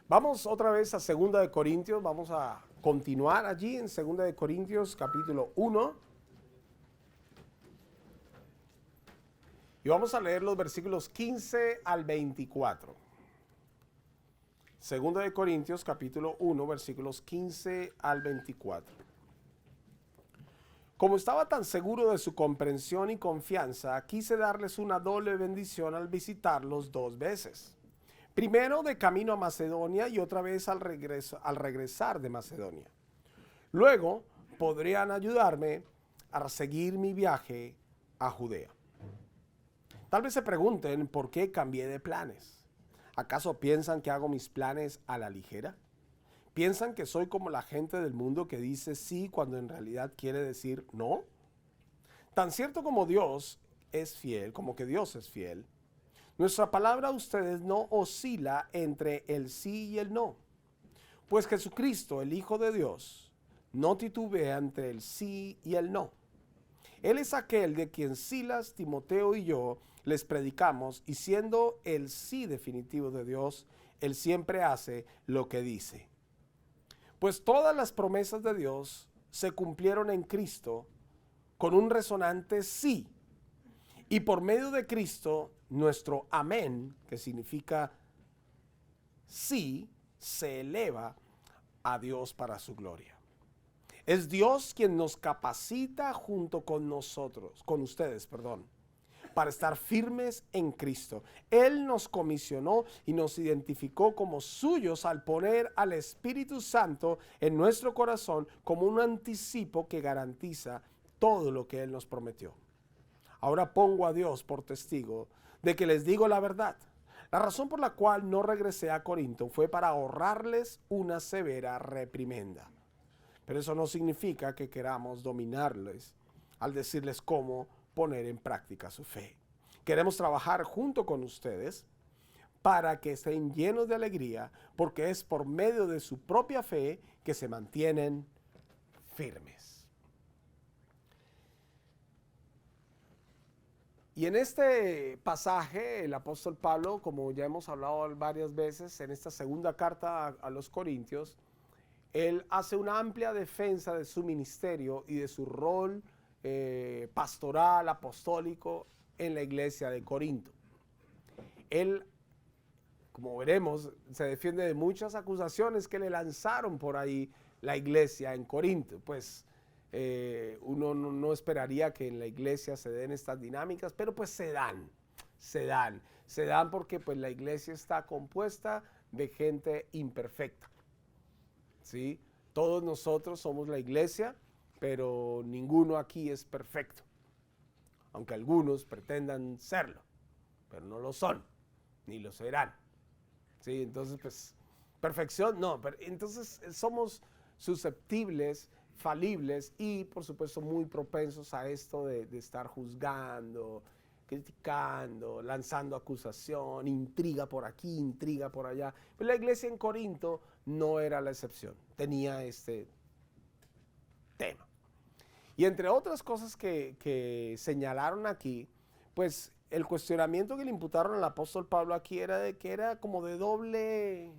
Vamos otra vez a Segunda de Corintios, vamos a continuar allí en Segunda de Corintios capítulo 1 y vamos a leer los versículos 15 al 24. Segunda de Corintios capítulo 1 versículos 15 al 24. Como estaba tan seguro de su comprensión y confianza, quise darles una doble bendición al visitarlos 2 veces. Primero de camino a Macedonia y otra vez al regresar de Macedonia. Luego podrían ayudarme a seguir mi viaje a Judea. Tal vez se pregunten por qué cambié de planes. ¿Acaso piensan que hago mis planes a la ligera? ¿Piensan que soy como la gente del mundo que dice sí cuando en realidad quiere decir no? Tan cierto como Dios es fiel, como que Dios es fiel, nuestra palabra a ustedes no oscila entre el sí y el no. Pues Jesucristo, el Hijo de Dios, no titubea entre el sí y el no. Él es aquel de quien Silas, Timoteo y yo les predicamos, y siendo el sí definitivo de Dios, Él siempre hace lo que dice. Pues todas las promesas de Dios se cumplieron en Cristo con un resonante sí. Y por medio de Cristo, nuestro amén, que significa sí, se eleva a Dios para su gloria. Es Dios quien nos capacita junto con nosotros, con ustedes, para estar firmes en Cristo. Él nos comisionó y nos identificó como suyos al poner al Espíritu Santo en nuestro corazón como un anticipo que garantiza todo lo que Él nos prometió. Ahora pongo a Dios por testigo de que les digo la verdad. La razón por la cual no regresé a Corinto fue para ahorrarles una severa reprimenda. Pero eso no significa que queramos dominarles al decirles cómo poner en práctica su fe. Queremos trabajar junto con ustedes para que estén llenos de alegría, porque es por medio de su propia fe que se mantienen firmes. Y en este pasaje, el apóstol Pablo, como ya hemos hablado varias veces, en esta segunda carta a los Corintios, él hace una amplia defensa de su ministerio y de su rol pastoral, apostólico en la iglesia de Corinto. Él, como veremos, se defiende de muchas acusaciones que le lanzaron por ahí la iglesia en Corinto. Pues uno no esperaría que en la iglesia se den estas dinámicas, pero pues se dan porque pues la iglesia está compuesta de gente imperfecta, ¿sí? Todos nosotros somos la iglesia, pero ninguno aquí es perfecto, aunque algunos pretendan serlo, pero no lo son, ni lo serán, ¿sí? Entonces pues perfección no, pero entonces somos susceptibles, falibles y por supuesto muy propensos a esto de estar juzgando, criticando, lanzando acusación, intriga por aquí, intriga por allá. Pero la iglesia en Corinto no era la excepción, tenía este tema. Y entre otras cosas que señalaron aquí, pues el cuestionamiento que le imputaron al apóstol Pablo aquí era de que era como de doble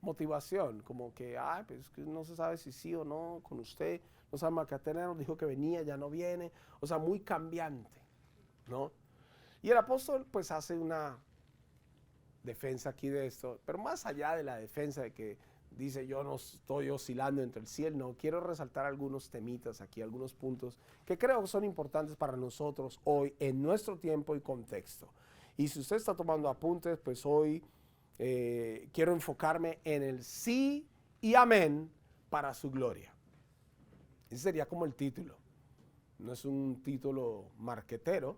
motivación, como que, pues que no se sabe si sí o no con usted, no sabe, Macatena nos dijo que venía, ya no viene, o sea, muy cambiante, ¿no? Y el apóstol pues hace una defensa aquí de esto, pero más allá de la defensa de que dice yo no estoy oscilando entre el sí y el no, quiero resaltar algunos temitas aquí, algunos puntos que creo que son importantes para nosotros hoy en nuestro tiempo y contexto. Y si usted está tomando apuntes, pues hoy quiero enfocarme en el sí y amén para su gloria. Ese sería como el título. No es un título marquetero,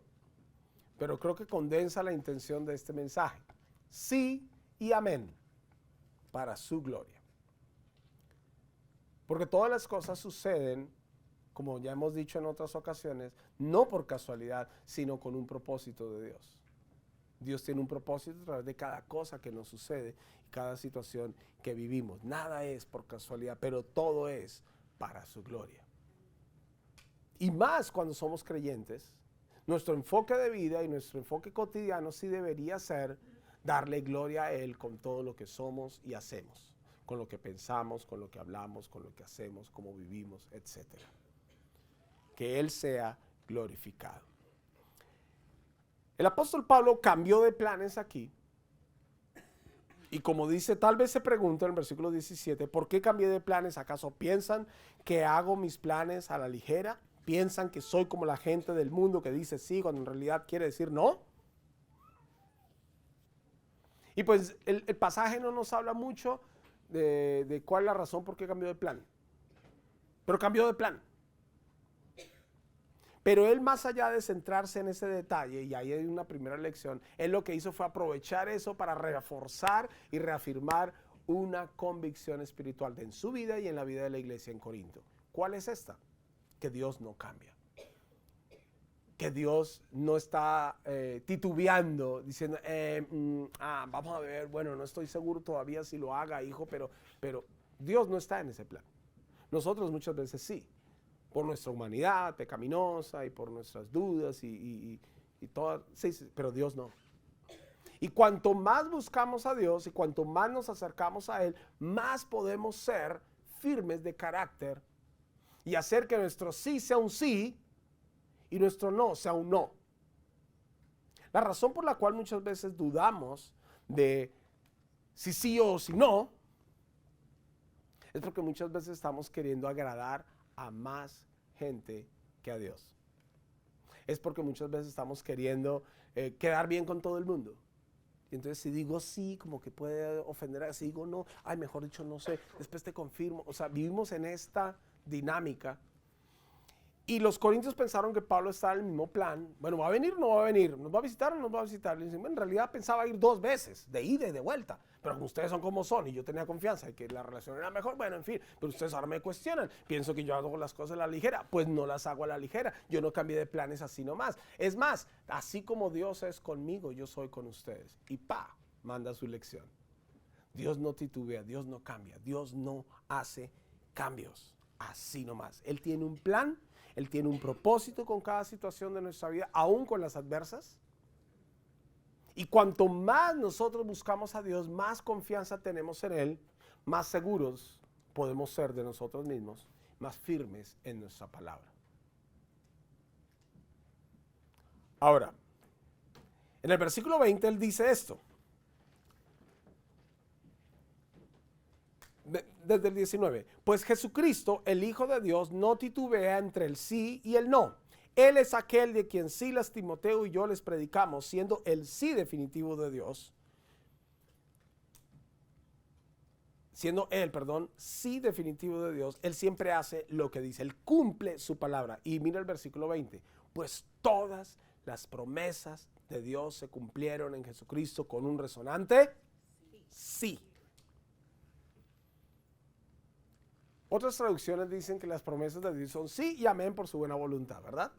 pero creo que condensa la intención de este mensaje. Sí y amén para su gloria. Porque todas las cosas suceden, como ya hemos dicho en otras ocasiones, no por casualidad, sino con un propósito de Dios. Dios tiene un propósito a través de cada cosa que nos sucede, cada situación que vivimos. Nada es por casualidad, pero todo es para su gloria. Y más cuando somos creyentes, nuestro enfoque de vida y nuestro enfoque cotidiano sí debería ser darle gloria a Él con todo lo que somos y hacemos, con lo que pensamos, con lo que hablamos, con lo que hacemos, cómo vivimos, etc. Que Él sea glorificado. El apóstol Pablo cambió de planes aquí. Y como dice, tal vez se pregunta en el versículo 17, ¿por qué cambié de planes? ¿Acaso piensan que hago mis planes a la ligera? ¿Piensan que soy como la gente del mundo que dice sí cuando en realidad quiere decir no? Y pues el pasaje no nos habla mucho de cuál es la razón por qué cambió de plan. Pero cambió de plan. Pero él, más allá de centrarse en ese detalle, y ahí hay una primera lección, él lo que hizo fue aprovechar eso para reforzar y reafirmar una convicción espiritual en su vida y en la vida de la iglesia en Corinto. ¿Cuál es esta? Que Dios no cambia. Que Dios no está titubeando, diciendo, vamos a ver, bueno, no estoy seguro todavía si lo haga, hijo, pero Dios no está en ese plan. Nosotros muchas veces sí. Por nuestra humanidad pecaminosa y por nuestras dudas y todo, sí, pero Dios no. Y cuanto más buscamos a Dios y cuanto más nos acercamos a Él, más podemos ser firmes de carácter y hacer que nuestro sí sea un sí y nuestro no sea un no. La razón por la cual muchas veces dudamos de si sí o si no es porque muchas veces estamos queriendo agradar a más gente que a Dios. Es porque muchas veces estamos queriendo quedar bien con todo el mundo. Y entonces si digo sí, como que puede ofender, si digo no, mejor dicho no sé, después te confirmo. O sea, vivimos en esta dinámica. Y los corintios pensaron que Pablo estaba en el mismo plan. Bueno, ¿va a venir o no va a venir? ¿Nos va a visitar o no nos va a visitar? Le dicen, bueno, en realidad pensaba ir 2 veces, de ida y de vuelta. Pero como ustedes son como son y yo tenía confianza de que la relación era mejor, bueno, en fin. Pero ustedes ahora me cuestionan. Pienso que yo hago las cosas a la ligera. Pues no las hago a la ligera. Yo no cambié de planes así nomás. Es más, así como Dios es conmigo, yo soy con ustedes. Y manda su lección. Dios no titubea, Dios no cambia, Dios no hace cambios. Así nomás. Él tiene un plan. Él tiene un propósito con cada situación de nuestra vida, aún con las adversas. Y cuanto más nosotros buscamos a Dios, más confianza tenemos en Él, más seguros podemos ser de nosotros mismos, más firmes en nuestra palabra. Ahora, en el versículo 20 Él dice esto. Desde el 19, pues Jesucristo, el Hijo de Dios, no titubea entre el sí y el no. Él es aquel de quien Silas, Timoteo y yo les predicamos, siendo el sí definitivo de Dios. Siendo él, sí definitivo de Dios, él siempre hace lo que dice, él cumple su palabra. Y mira el versículo 20, pues todas las promesas de Dios se cumplieron en Jesucristo con un resonante sí. Otras traducciones dicen que las promesas de Dios son sí y amén por su buena voluntad, ¿verdad?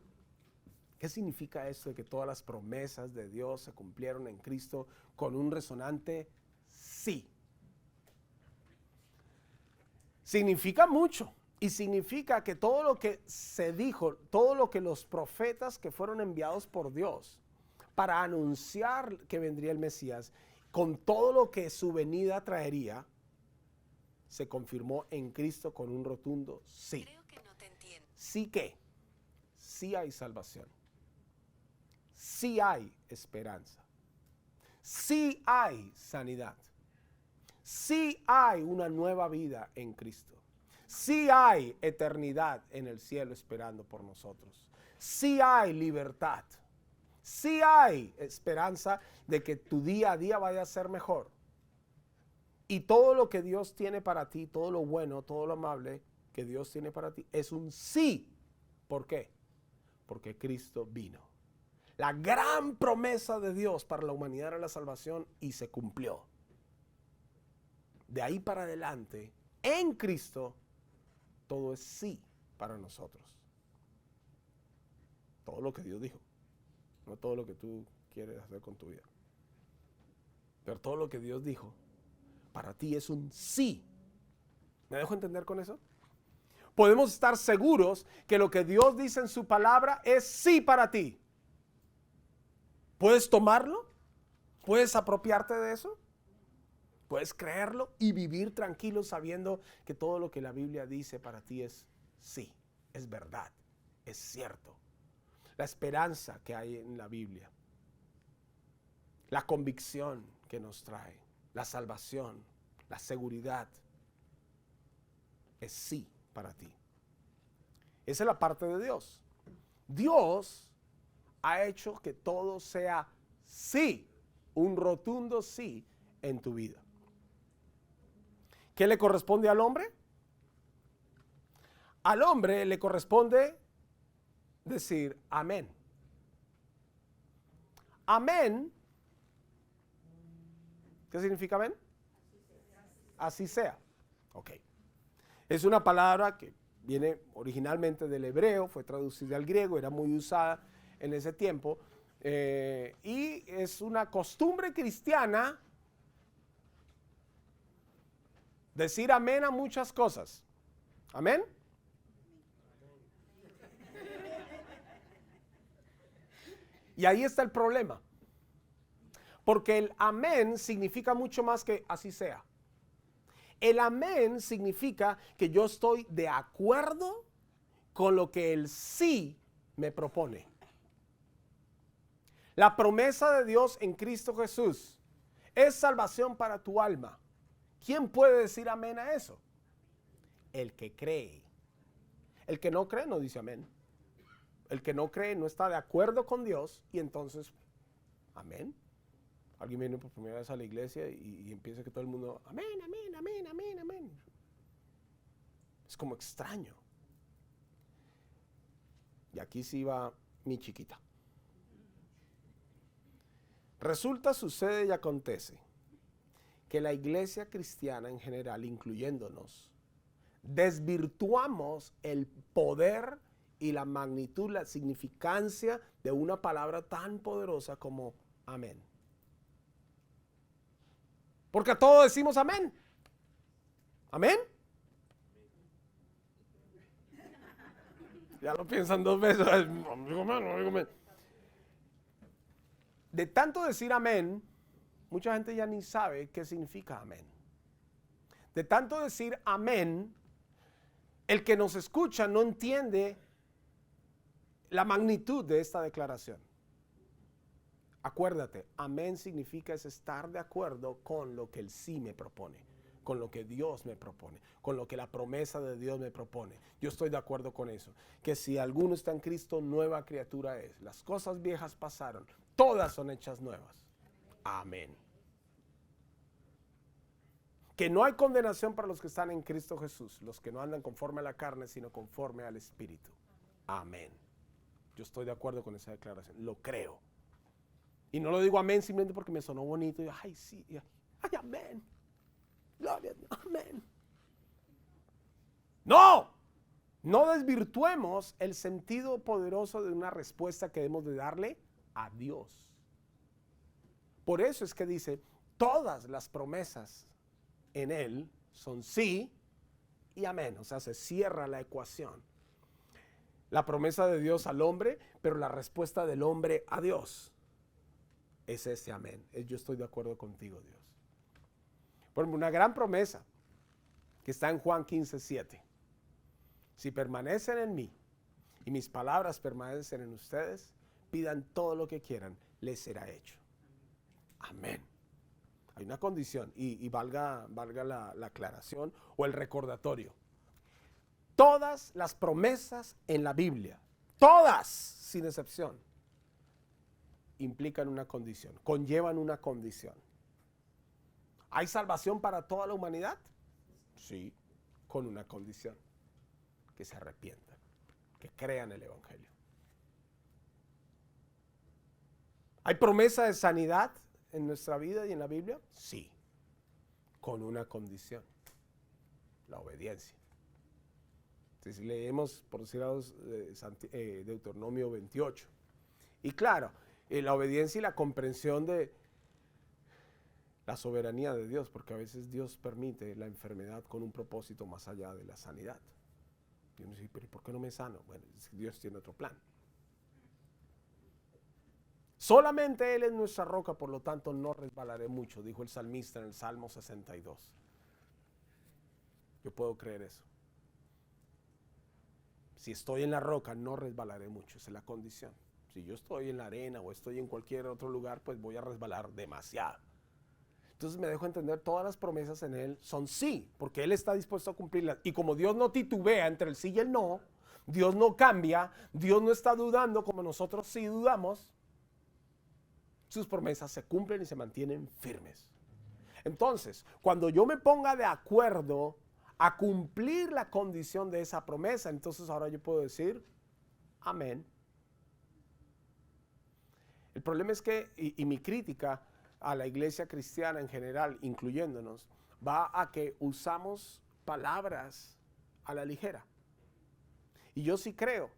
¿Qué significa esto de que todas las promesas de Dios se cumplieron en Cristo con un resonante sí? Significa mucho y significa que todo lo que se dijo, todo lo que los profetas que fueron enviados por Dios para anunciar que vendría el Mesías, con todo lo que su venida traería, se confirmó en Cristo con un rotundo sí. Creo que no te entiendo. ¿Sí qué? Sí hay salvación. Sí hay esperanza. Sí hay sanidad. Sí hay una nueva vida en Cristo. Sí hay eternidad en el cielo esperando por nosotros. Sí hay libertad. Sí hay esperanza de que tu día a día vaya a ser mejor. Y todo lo que Dios tiene para ti, todo lo bueno, todo lo amable que Dios tiene para ti, es un sí. ¿Por qué? Porque Cristo vino. La gran promesa de Dios para la humanidad era la salvación y se cumplió. De ahí para adelante, en Cristo, todo es sí para nosotros. Todo lo que Dios dijo, no todo lo que tú quieres hacer con tu vida. Pero todo lo que Dios dijo, para ti es un sí. ¿Me dejo entender con eso? Podemos estar seguros que lo que Dios dice en su palabra es sí para ti. ¿Puedes tomarlo? ¿Puedes apropiarte de eso? ¿Puedes creerlo y vivir tranquilo sabiendo que todo lo que la Biblia dice para ti es sí, es verdad, es cierto? La esperanza que hay en la Biblia, la convicción que nos trae, la salvación, la seguridad, es sí para ti. Esa es la parte de Dios. Dios ha hecho que todo sea sí, un rotundo sí en tu vida. ¿Qué le corresponde al hombre? Al hombre le corresponde decir amén. Amén. ¿Qué significa amén? Así sea. Ok. Es una palabra que viene originalmente del hebreo, fue traducida al griego, era muy usada en ese tiempo. Y es una costumbre cristiana decir amén a muchas cosas. ¿Amén? Y ahí está el problema. Porque el amén significa mucho más que así sea. El amén significa que yo estoy de acuerdo con lo que el sí me propone. La promesa de Dios en Cristo Jesús es salvación para tu alma. ¿Quién puede decir amén a eso? El que cree. El que no cree no dice amén. El que no cree no está de acuerdo con Dios y entonces, amén. Alguien viene por primera vez a la iglesia y empieza que todo el mundo, amén, amén, amén, amén, amén. Es como extraño. Y aquí sí va mi chiquita. Resulta, sucede y acontece que la iglesia cristiana en general, incluyéndonos, desvirtuamos el poder y la magnitud, la significancia de una palabra tan poderosa como amén. Porque a todos decimos amén. ¿Amén? Ya lo piensan dos veces. De tanto decir amén, mucha gente ya ni sabe qué significa amén. De tanto decir amén, el que nos escucha no entiende la magnitud de esta declaración. Acuérdate, amén significa es estar de acuerdo con lo que el sí me propone, con lo que Dios me propone, con lo que la promesa de Dios me propone. Yo estoy de acuerdo con eso. Que si alguno está en Cristo, nueva criatura es. Las cosas viejas pasaron, todas son hechas nuevas. Amén. Que no hay condenación para los que están en Cristo Jesús, los que no andan conforme a la carne, sino conforme al Espíritu. Amén. Yo estoy de acuerdo con esa declaración, lo creo. Y no lo digo amén simplemente porque me sonó bonito. Y, ay, sí, ay, amén. Gloria a Dios, amén. No, no desvirtuemos el sentido poderoso de una respuesta que debemos de darle a Dios. Por eso es que dice, todas las promesas en Él son sí y amén. O sea, se cierra la ecuación. La promesa de Dios al hombre, pero la respuesta del hombre a Dios es ese amén. Yo estoy de acuerdo contigo, Dios. Por ejemplo, una gran promesa que está en Juan 15:7. Si permanecen en mí y mis palabras permanecen en ustedes, pidan todo lo que quieran, les será hecho. Amén. Hay una condición y valga la aclaración o el recordatorio. Todas las promesas en la Biblia, todas, sin excepción, implican una condición, conllevan una condición. ¿Hay salvación para toda la humanidad? Sí, con una condición, que se arrepientan, que crean el Evangelio. ¿Hay promesa de sanidad en nuestra vida y en la Biblia? Sí, con una condición, la obediencia. Entonces leemos, por decir algo, Deuteronomio 28. Y claro, la obediencia y la comprensión de la soberanía de Dios, porque a veces Dios permite la enfermedad con un propósito más allá de la sanidad. Y uno dice, pero ¿por qué no me sano? Bueno, Dios tiene otro plan. Solamente Él es nuestra roca, por lo tanto no resbalaré mucho, dijo el salmista en el Salmo 62. Yo puedo creer eso. Si estoy en la roca, no resbalaré mucho, esa es la condición. Si yo estoy en la arena o estoy en cualquier otro lugar, pues voy a resbalar demasiado. Entonces me dejo entender, todas las promesas en Él son sí, porque Él está dispuesto a cumplirlas. Y como Dios no titubea entre el sí y el no, Dios no cambia, Dios no está dudando como nosotros sí dudamos, sus promesas se cumplen y se mantienen firmes. Entonces, cuando yo me ponga de acuerdo a cumplir la condición de esa promesa, entonces ahora yo puedo decir, amén. El problema es que, y mi crítica a la iglesia cristiana en general, incluyéndonos, va a que usamos palabras a la ligera. Y yo sí creo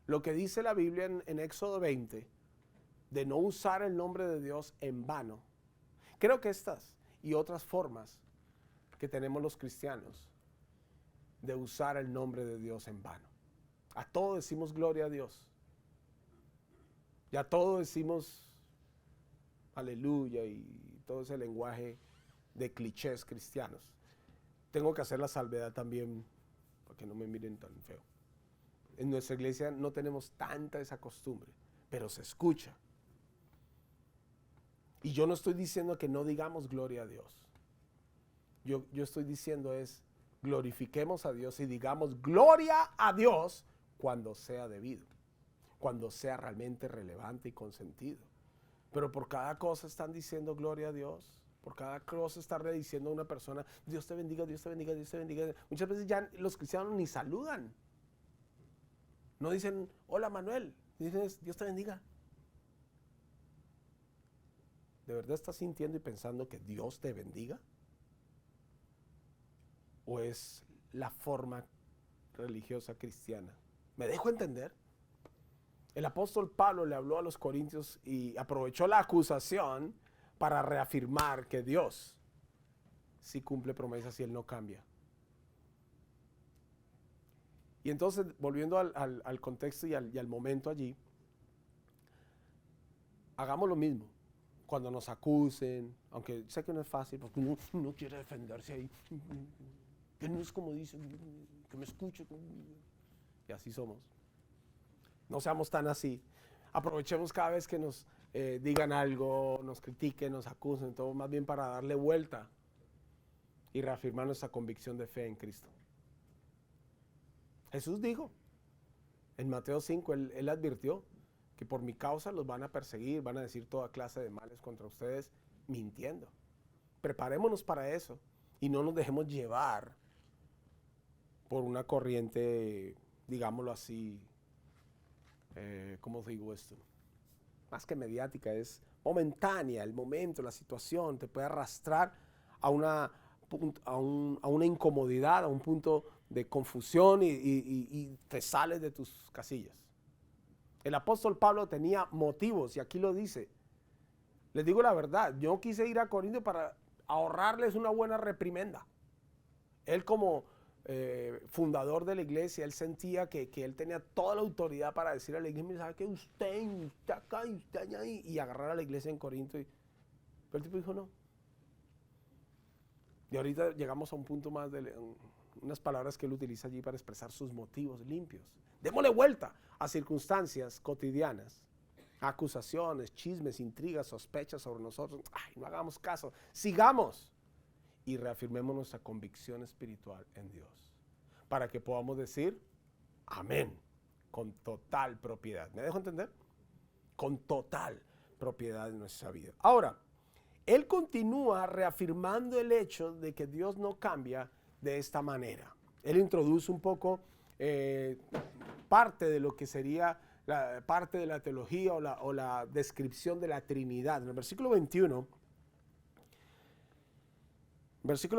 lo que dice la Biblia en Éxodo 20, de no usar el nombre de Dios en vano. Creo que estas y otras formas que tenemos los cristianos de usar el nombre de Dios en vano. A todo decimos gloria a Dios. Y a todo decimos aleluya y todo ese lenguaje de clichés cristianos. Tengo que hacer la salvedad también para que no me miren tan feo. En nuestra iglesia no tenemos tanta esa costumbre, pero se escucha. Y yo no estoy diciendo que no digamos gloria a Dios. Yo estoy diciendo es glorifiquemos a Dios y digamos gloria a Dios cuando sea debido, cuando sea realmente relevante y consentido. Pero por cada cosa están diciendo gloria a Dios, por cada cosa está diciendo a una persona, Dios te bendiga, Dios te bendiga, Dios te bendiga. Muchas veces ya los cristianos ni saludan. No dicen, hola Manuel, dicen, Dios te bendiga. ¿De verdad estás sintiendo y pensando que Dios te bendiga? ¿O es la forma religiosa cristiana? ¿Me dejo entender? El apóstol Pablo le habló a los corintios y aprovechó la acusación para reafirmar que Dios sí cumple promesas y Él no cambia. Y entonces, volviendo al contexto y al momento allí, hagamos lo mismo. Cuando nos acusen, aunque sé que no es fácil, porque uno quiere defenderse ahí, que no es como dice, que me escuche. Y así somos. No seamos tan así. Aprovechemos cada vez que nos digan algo, nos critiquen, nos acusen, todo más bien para darle vuelta y reafirmar nuestra convicción de fe en Cristo. Jesús dijo, en Mateo 5, él advirtió que por mi causa los van a perseguir, van a decir toda clase de males contra ustedes, mintiendo. Preparémonos para eso y no nos dejemos llevar por una corriente, digámoslo así, ¿cómo digo esto? Más que mediática, es momentánea, el momento, la situación, te puede arrastrar a una incomodidad, a un punto de confusión y te sales de tus casillas. El apóstol Pablo tenía motivos y aquí lo dice. Les digo la verdad, yo quise ir a Corinto para ahorrarles una buena reprimenda. Él como fundador de la iglesia, él sentía que él tenía toda la autoridad para decir a la iglesia, ¿sabe qué? Usted acá y usted allá, y agarrar a la iglesia en Corinto. Pero el tipo dijo no. Y ahorita llegamos a un punto más de unas palabras que él utiliza allí para expresar sus motivos limpios. Démosle vuelta a circunstancias cotidianas, acusaciones, chismes, intrigas, sospechas sobre nosotros. Ay, no hagamos caso, sigamos y reafirmemos nuestra convicción espiritual en Dios, para que podamos decir amén, con total propiedad. ¿Me dejo entender? Con total propiedad en nuestra vida. Ahora, él continúa reafirmando el hecho de que Dios no cambia de esta manera. Él introduce un poco parte de lo que sería parte de la teología o la descripción de la Trinidad. En el versículo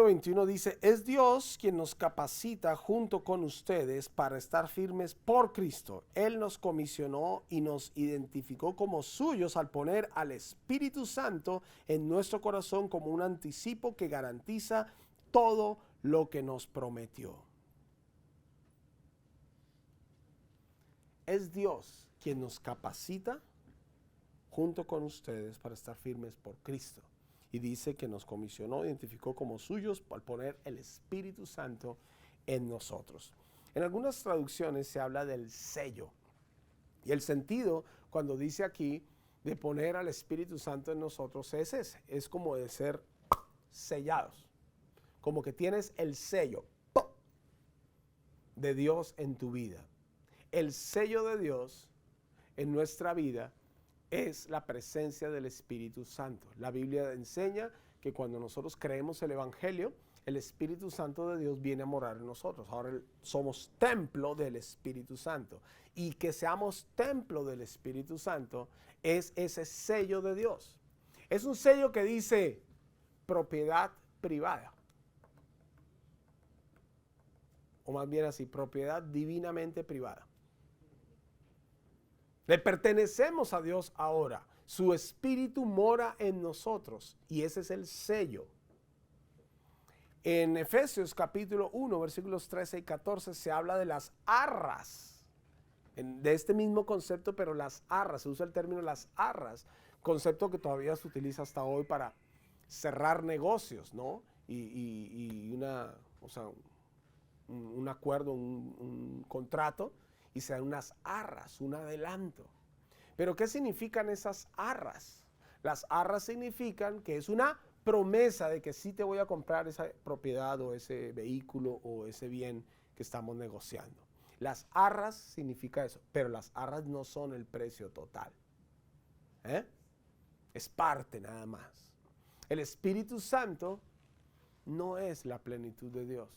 21, dice, es Dios quien nos capacita junto con ustedes para estar firmes por Cristo. Él nos comisionó y nos identificó como suyos al poner al Espíritu Santo en nuestro corazón como un anticipo que garantiza todo lo que nos prometió. Es Dios quien nos capacita junto con ustedes para estar firmes por Cristo. Y dice que nos comisionó, identificó como suyos al poner el Espíritu Santo en nosotros. En algunas traducciones se habla del sello. Y el sentido, cuando dice aquí, de poner al Espíritu Santo en nosotros es ese. Es como de ser sellados. Como que tienes el sello de Dios en tu vida. El sello de Dios en nuestra vida es la presencia del Espíritu Santo. La Biblia enseña que cuando nosotros creemos el Evangelio, el Espíritu Santo de Dios viene a morar en nosotros. Ahora somos templo del Espíritu Santo. Y que seamos templo del Espíritu Santo es ese sello de Dios. Es un sello que dice propiedad privada. O más bien así, propiedad divinamente privada. Le pertenecemos a Dios ahora. Su Espíritu mora en nosotros y ese es el sello. En Efesios capítulo 1, versículos 13 y 14 se habla de las arras. De este mismo concepto, pero las arras, se usa el término las arras, concepto que todavía se utiliza hasta hoy para cerrar negocios, ¿no? Y un acuerdo, un contrato, y se dan unas arras, un adelanto. Pero ¿qué significan esas arras? Las arras significan que es una promesa de que sí te voy a comprar esa propiedad o ese vehículo o ese bien que estamos negociando. Las arras significa eso, pero las arras no son el precio total. Es parte nada más. El Espíritu Santo no es la plenitud de Dios,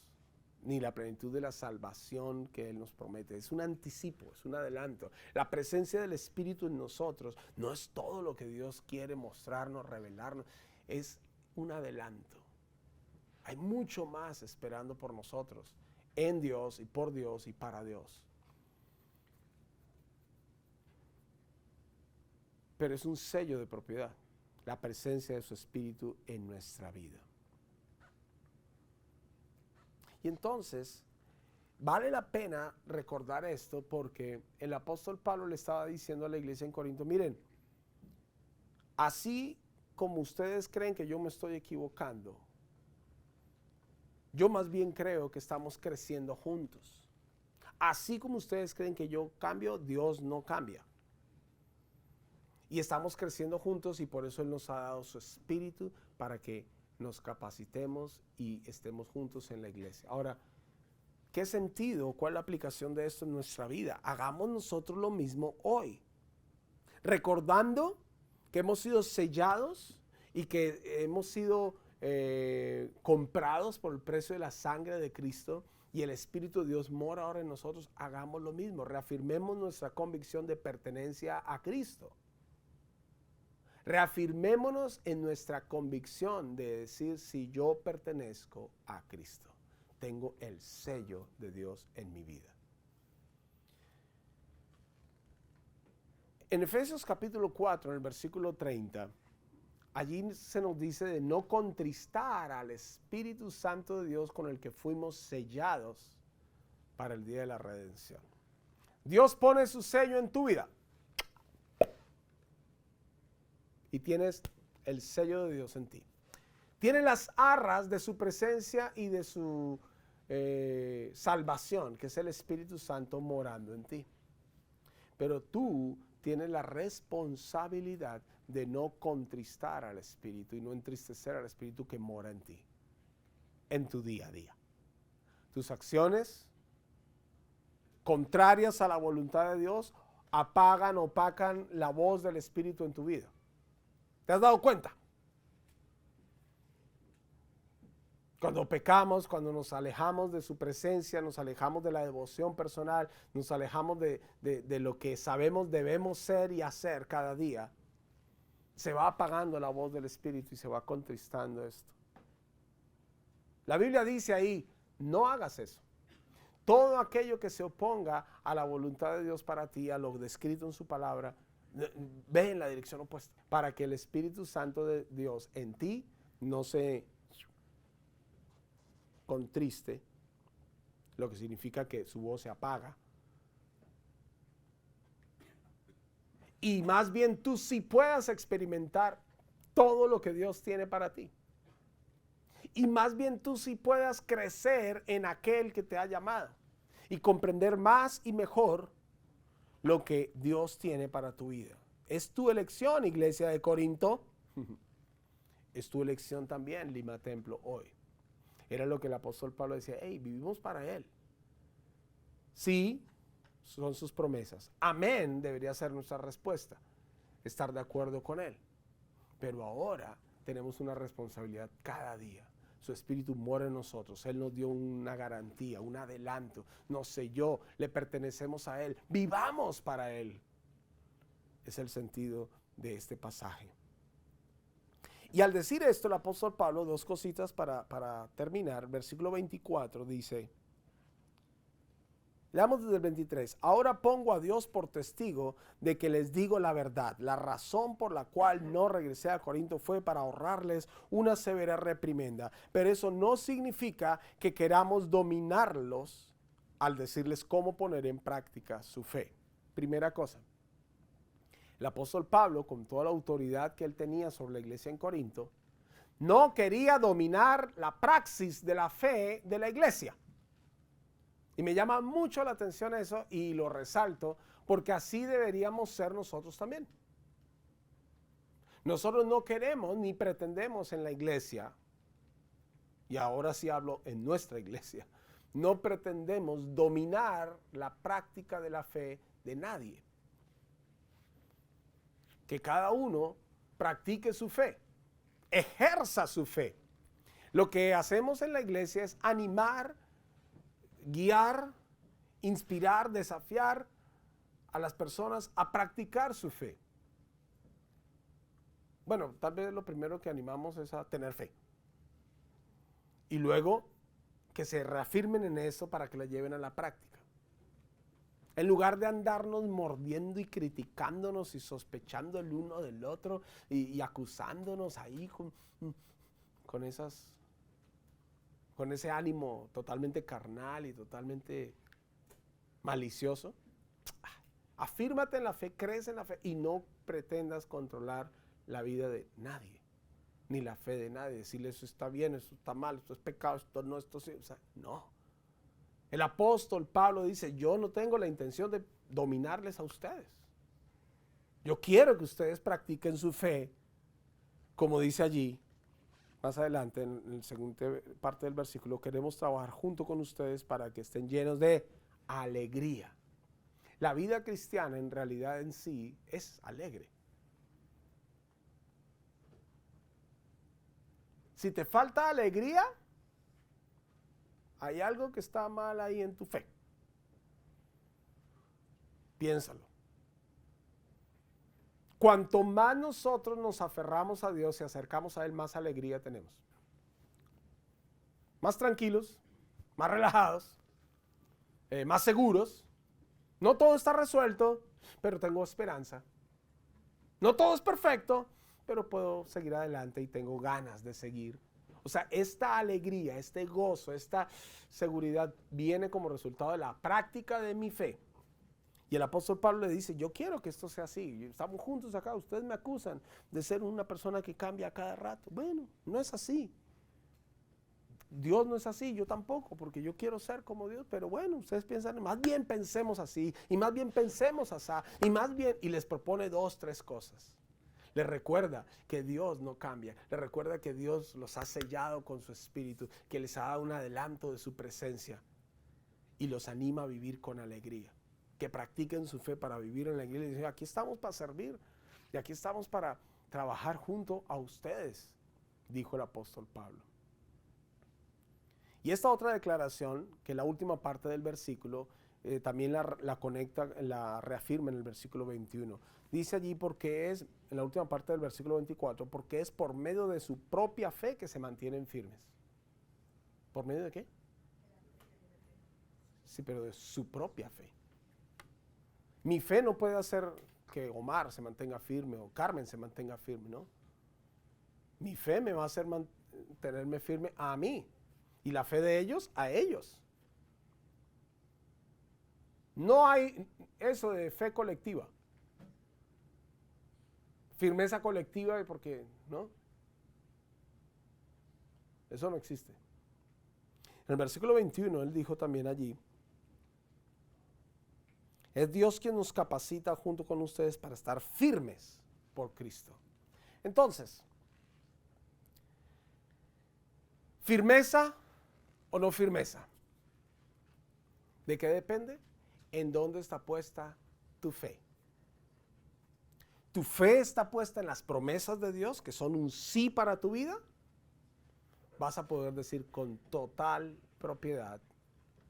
ni la plenitud de la salvación que Él nos promete. Es un anticipo, es un adelanto. La presencia del Espíritu en nosotros no es todo lo que Dios quiere mostrarnos, revelarnos. Es un adelanto. Hay mucho más esperando por nosotros, en Dios y por Dios y para Dios. Pero es un sello de propiedad, la presencia de su Espíritu en nuestra vida. Y entonces, vale la pena recordar esto porque el apóstol Pablo le estaba diciendo a la iglesia en Corinto, miren, así como ustedes creen que yo me estoy equivocando, yo más bien creo que estamos creciendo juntos. Así como ustedes creen que yo cambio, Dios no cambia. Y estamos creciendo juntos y por eso Él nos ha dado su Espíritu para que nos capacitemos y estemos juntos en la iglesia. Ahora, ¿qué sentido? ¿Cuál es la aplicación de esto en nuestra vida? Hagamos nosotros lo mismo hoy. Recordando que hemos sido sellados y que hemos sido comprados por el precio de la sangre de Cristo y el Espíritu de Dios mora ahora en nosotros, hagamos lo mismo. Reafirmemos nuestra convicción de pertenencia a Cristo. Reafirmémonos en nuestra convicción de decir si yo pertenezco a Cristo. Tengo el sello de Dios en mi vida. En Efesios capítulo 4, en el versículo 30, allí se nos dice de no contristar al Espíritu Santo de Dios con el que fuimos sellados para el día de la redención. Dios pone su sello en tu vida. Y tienes el sello de Dios en ti. Tienes las arras de su presencia y de su salvación, que es el Espíritu Santo morando en ti. Pero tú tienes la responsabilidad de no contristar al Espíritu y no entristecer al Espíritu que mora en ti, en tu día a día. Tus acciones contrarias a la voluntad de Dios apagan o opacan la voz del Espíritu en tu vida. ¿Te has dado cuenta? Cuando pecamos, cuando nos alejamos de su presencia, nos alejamos de la devoción personal, nos alejamos de lo que sabemos debemos ser y hacer cada día, se va apagando la voz del Espíritu y se va contristando esto. La Biblia dice ahí, no hagas eso. Todo aquello que se oponga a la voluntad de Dios para ti, a lo descrito en su palabra, ve en la dirección opuesta, para que el Espíritu Santo de Dios en ti no se contriste, lo que significa que su voz se apaga. y más bien tú sí puedas experimentar todo lo que Dios tiene para ti. Y más bien tú sí puedas crecer en aquel que te ha llamado y comprender más y mejor lo que Dios tiene para tu vida. Es tu elección, iglesia de Corinto. Es tu elección también, Lima Templo, hoy. Era lo que el apóstol Pablo decía, hey, vivimos para Él. Sí, son sus promesas. Amén debería ser nuestra respuesta, estar de acuerdo con Él. Pero ahora tenemos una responsabilidad cada día. Su Espíritu mora en nosotros. Él nos dio una garantía, un adelanto. Nos selló, le pertenecemos a Él. Vivamos para Él. Es el sentido de este pasaje. Y al decir esto, el apóstol Pablo, dos cositas para terminar. Versículo 24 dice, leamos desde el 23. Ahora pongo a Dios por testigo de que les digo la verdad. La razón por la cual no regresé a Corinto fue para ahorrarles una severa reprimenda. Pero eso no significa que queramos dominarlos al decirles cómo poner en práctica su fe. Primera cosa. El apóstol Pablo, con toda la autoridad que él tenía sobre la iglesia en Corinto, no quería dominar la praxis de la fe de la iglesia. Y me llama mucho la atención eso y lo resalto porque así deberíamos ser nosotros también. Nosotros no queremos ni pretendemos en la iglesia, y ahora sí hablo en nuestra iglesia, no pretendemos dominar la práctica de la fe de nadie. Que cada uno practique su fe, ejerza su fe. Lo que hacemos en la iglesia es animar, guiar, inspirar, desafiar a las personas a practicar su fe. Bueno, tal vez lo primero que animamos es a tener fe. Y luego que se reafirmen en eso para que la lleven a la práctica. En lugar de andarnos mordiendo y criticándonos y sospechando el uno del otro y acusándonos ahí con ese ánimo totalmente carnal y totalmente malicioso. Afírmate en la fe, crece en la fe y no pretendas controlar la vida de nadie, ni la fe de nadie. Decirle eso está bien, eso está mal, esto es pecado, esto no, esto sí. O sea, no. El apóstol Pablo dice, yo no tengo la intención de dominarles a ustedes. Yo quiero que ustedes practiquen su fe, como dice allí, más adelante en la segunda parte del versículo, queremos trabajar junto con ustedes para que estén llenos de alegría. La vida cristiana en realidad en sí es alegre. Si te falta alegría, hay algo que está mal ahí en tu fe. Piénsalo. Cuanto más nosotros nos aferramos a Dios y acercamos a Él, más alegría tenemos. Más tranquilos, más relajados, más seguros. No todo está resuelto, pero tengo esperanza. No todo es perfecto, pero puedo seguir adelante y tengo ganas de seguir. O sea, esta alegría, este gozo, esta seguridad viene como resultado de la práctica de mi fe. Y el apóstol Pablo le dice, yo quiero que esto sea así. Estamos juntos acá, ustedes me acusan de ser una persona que cambia a cada rato. Bueno, no es así. Dios no es así, yo tampoco, porque yo quiero ser como Dios. Pero bueno, ustedes piensan, más bien pensemos así, y más bien pensemos así, y más bien, y les propone 2, 3 cosas. Les recuerda que Dios no cambia. Les recuerda que Dios los ha sellado con su espíritu, que les ha dado un adelanto de su presencia y los anima a vivir con alegría. Que practiquen su fe para vivir en la iglesia y dicen, aquí estamos para servir y aquí estamos para trabajar junto a ustedes, dijo el apóstol Pablo. Y esta otra declaración, que la última parte del versículo, también la conecta, la reafirma en el versículo 21. Dice allí porque es, en la última parte del versículo 24, porque es por medio de su propia fe que se mantienen firmes. ¿Por medio de qué? Sí, pero de su propia fe. Mi fe no puede hacer que Omar se mantenga firme o Carmen se mantenga firme, ¿no? Mi fe me va a hacer mantenerme firme a mí y la fe de ellos a ellos. No hay eso de fe colectiva. firmeza colectiva porque, ¿no? Eso no existe. En el versículo 21 él dijo también allí, es Dios quien nos capacita junto con ustedes para estar firmes por Cristo. Entonces, ¿firmeza o no firmeza? ¿De qué depende? En dónde está puesta tu fe. ¿Tu fe está puesta en las promesas de Dios, que son un sí para tu vida? Vas a poder decir con total propiedad,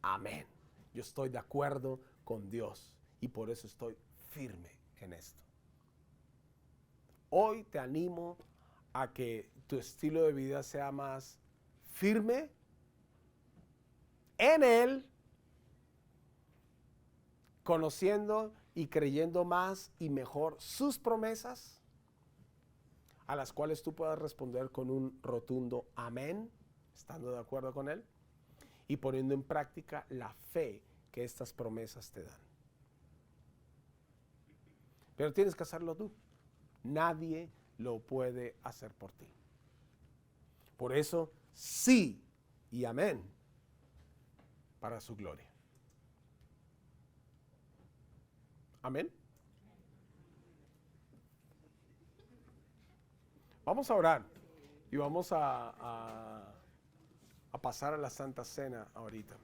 amén. Yo estoy de acuerdo con Dios y por eso estoy firme en esto. Hoy te animo a que tu estilo de vida sea más firme en Él, conociendo y creyendo más y mejor sus promesas, a las cuales tú puedas responder con un rotundo amén, estando de acuerdo con Él, y poniendo en práctica la fe que estas promesas te dan. Pero tienes que hacerlo tú. Nadie lo puede hacer por ti. Por eso, sí y amén, para su gloria. Amén. Vamos a orar y vamos a pasar a la Santa Cena ahorita.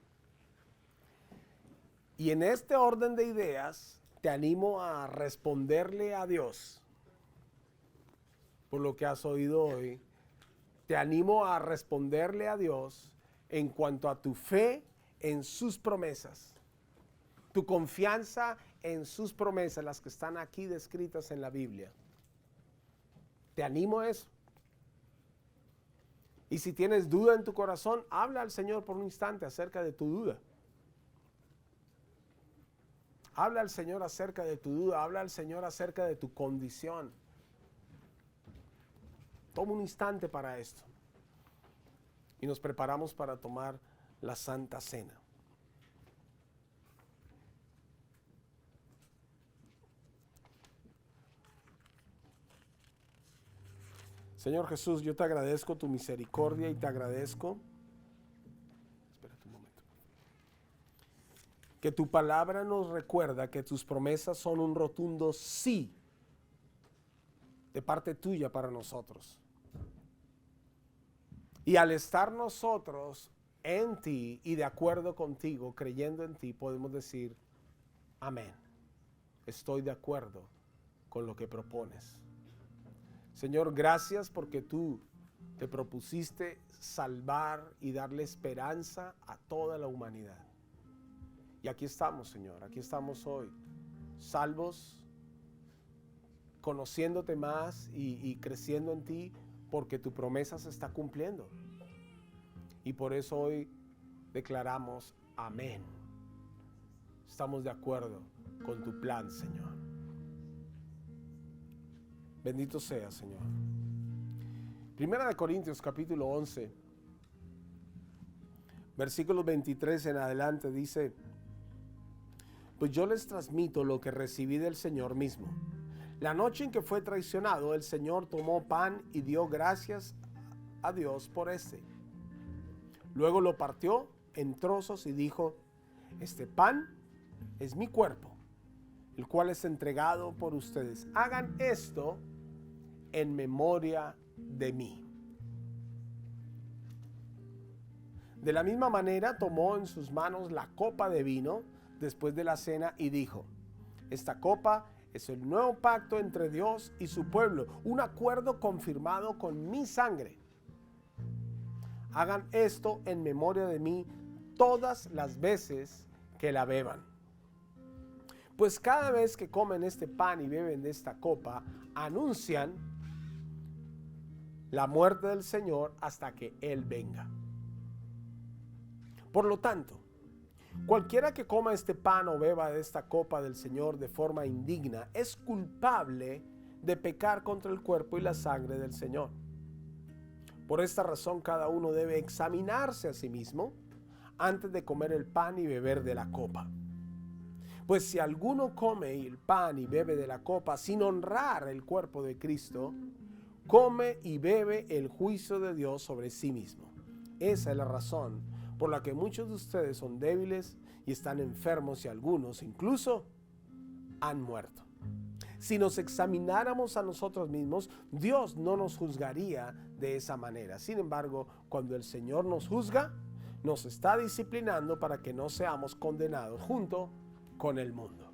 Y en este orden de ideas, te animo a responderle a Dios por lo que has oído hoy. Te animo a responderle a Dios en cuanto a tu fe en sus promesas, tu confianza en sus promesas, las que están aquí descritas en la Biblia. Te animo a eso. Y si tienes duda en tu corazón, habla al Señor por un instante acerca de tu duda. Habla al Señor acerca de tu duda, habla al Señor acerca de tu condición. Toma un instante para esto. Y nos preparamos para tomar la Santa Cena. Señor Jesús, yo te agradezco tu misericordia y te agradezco, espérate un momento, que tu palabra nos recuerda que tus promesas son un rotundo sí de parte tuya para nosotros. Y al estar nosotros en ti y de acuerdo contigo, creyendo en ti, podemos decir, amén. Estoy de acuerdo con lo que propones. Señor, gracias porque tú te propusiste salvar y darle esperanza a toda la humanidad. Y aquí estamos, Señor, aquí estamos hoy, salvos, conociéndote más y creciendo en ti, porque tu promesa se está cumpliendo. Y por eso hoy declaramos amén. Estamos de acuerdo con tu plan, Señor. Bendito sea, Señor. Primera de Corintios, capítulo 11, versículos 23 en adelante, dice, pues yo les transmito lo que recibí del Señor mismo. La noche en que fue traicionado, el Señor tomó pan y dio gracias a Dios por este. Luego lo partió en trozos y dijo, este pan es mi cuerpo, el cual es entregado por ustedes. Hagan esto en memoria de mí. De la misma manera tomó en sus manos la copa de vino después de la cena y dijo, esta copa es el nuevo pacto entre Dios y su pueblo, un acuerdo confirmado con mi sangre. Hagan esto en memoria de mí todas las veces que la beban. Pues cada vez que comen este pan y beben de esta copa, anuncian la muerte del Señor hasta que Él venga. Por lo tanto, cualquiera que coma este pan o beba de esta copa del Señor de forma indigna es culpable de pecar contra el cuerpo y la sangre del Señor. Por esta razón, cada uno debe examinarse a sí mismo antes de comer el pan y beber de la copa. Pues si alguno come el pan y bebe de la copa sin honrar el cuerpo de Cristo, come y bebe el juicio de Dios sobre sí mismo. Esa es la razón por la que muchos de ustedes son débiles y están enfermos y algunos incluso han muerto. Si nos examináramos a nosotros mismos, Dios no nos juzgaría de esa manera. Sin embargo, cuando el Señor nos juzga, nos está disciplinando para que no seamos condenados junto con el mundo.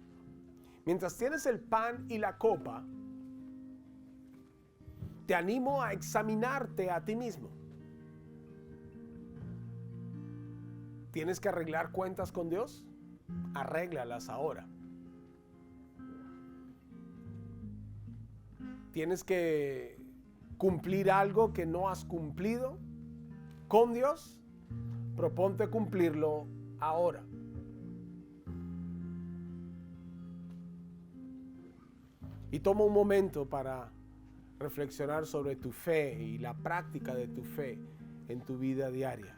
Mientras tienes el pan y la copa, te animo a examinarte a ti mismo. ¿Tienes que arreglar cuentas con Dios? Arréglalas ahora. ¿Tienes que cumplir algo que no has cumplido con Dios? Proponte cumplirlo ahora. Y toma un momento para reflexionar sobre tu fe y la práctica de tu fe en tu vida diaria.